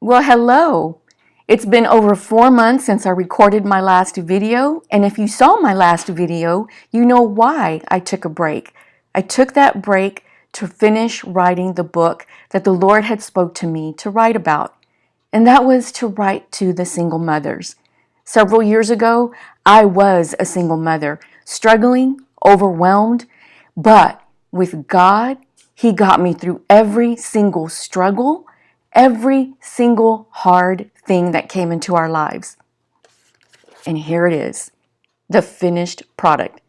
Well, hello. It's been over 4 months since I recorded my last video, and if you saw my last video, you know why I took a break. I took that break to finish writing the book that the Lord had spoke to me to write about, and that was to write to the single mothers. Several years ago, I was a single mother, struggling, overwhelmed, but with God, He got me through every single struggle, every single hard thing that came into our lives. And here it is, the finished product.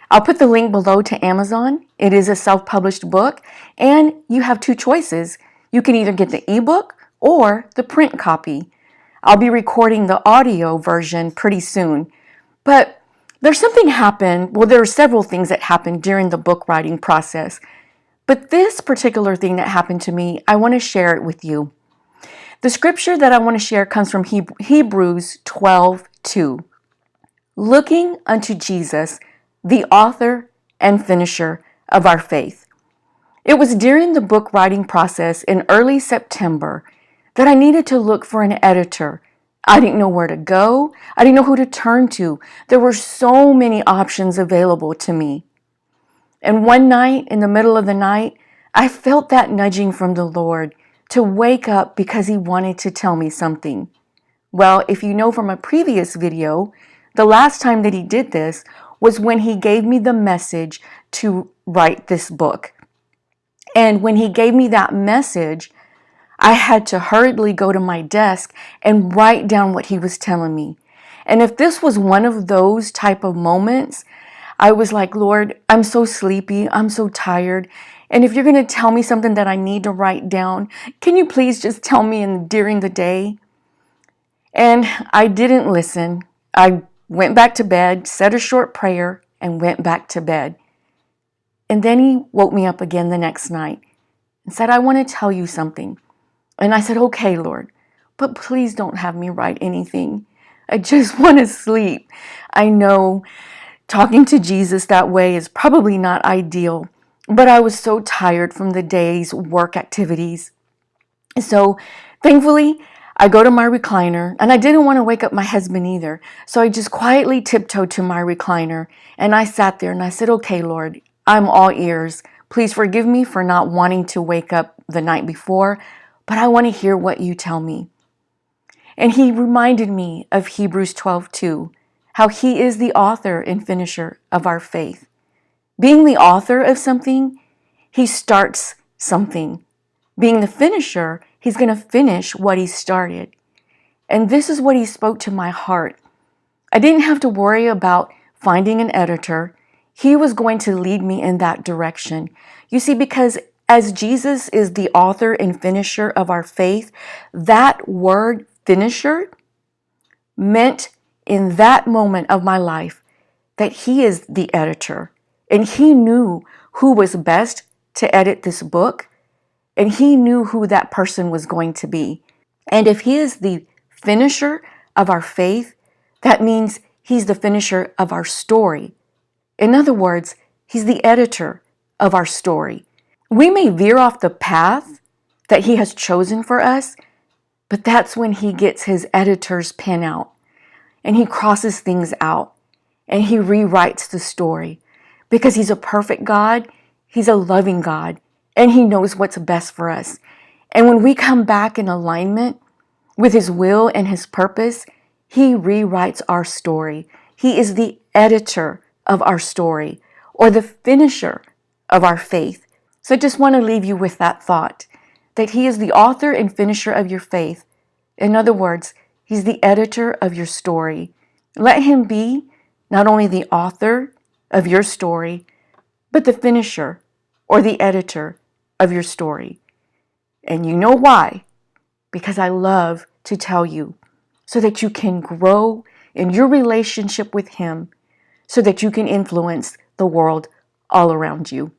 I'll put the link below to Amazon. It is a self-published book, and you have two choices. You can either get the ebook or the print copy. I'll be recording the audio version pretty soon. But there's something happened, well, there are several things that happened during the book writing process. But this particular thing that happened to me, I want to share it with you. The scripture that I want to share comes from Hebrews 12:2. Looking unto Jesus, the author and finisher of our faith. It was during the book writing process in early September that I needed to look for an editor. I didn't know where to go. I didn't know who to turn to. There were so many options available to me. And one night, in the middle of the night, I felt that nudging from the Lord to wake up because He wanted to tell me something. Well, if you know from a previous video, the last time that He did this was when He gave me the message to write this book. And when He gave me that message, I had to hurriedly go to my desk and write down what He was telling me. And if this was one of those type of moments, I was like, Lord, I'm so sleepy. I'm so tired. And if you're going to tell me something that I need to write down, can you please just tell me during the day? And I didn't listen. I went back to bed, said a short prayer, and went back to bed. And then He woke me up again the next night and said, I want to tell you something. And I said, okay, Lord, but please don't have me write anything. I just want to sleep. I know talking to Jesus that way is probably not ideal, but I was so tired from the day's work activities. So thankfully, I go to my recliner, and I didn't want to wake up my husband either. So I just quietly tiptoed to my recliner, and I sat there and I said, okay, Lord, I'm all ears. Please forgive me for not wanting to wake up the night before, but I want to hear what you tell me. And He reminded me of Hebrews 12:2, how He is the author and finisher of our faith. Being the author of something, He starts something. Being the finisher, He's going to finish what He started. And this is what He spoke to my heart. I didn't have to worry about finding an editor. He was going to lead me in that direction. You see, because as Jesus is the author and finisher of our faith, that word finisher meant in that moment of my life that He is the editor. And He knew who was best to edit this book. And He knew who that person was going to be. And if He is the finisher of our faith, that means He's the finisher of our story. In other words, He's the editor of our story. We may veer off the path that He has chosen for us, but that's when He gets His editor's pen out and He crosses things out and He rewrites the story because He's a perfect God, He's a loving God, and He knows what's best for us. And when we come back in alignment with His will and His purpose, He rewrites our story. He is the editor of our story, or the finisher of our faith. So I just want to leave you with that thought, that He is the author and finisher of your faith. In other words, He's the editor of your story. Let Him be not only the author of your story, but the finisher or the editor of your story. And you know why? Because I love to tell you so that you can grow in your relationship with Him, so that you can influence the world all around you.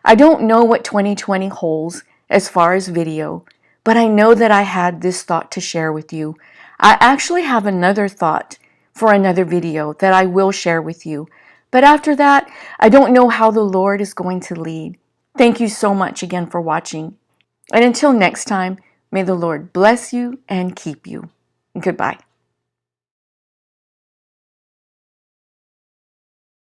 I don't know what 2020 holds as far as video, but I know that I had this thought to share with you. I actually have another thought for another video that I will share with you. But after that, I don't know how the Lord is going to lead. Thank you so much again for watching. And until next time, May the Lord bless you and keep you. Goodbye.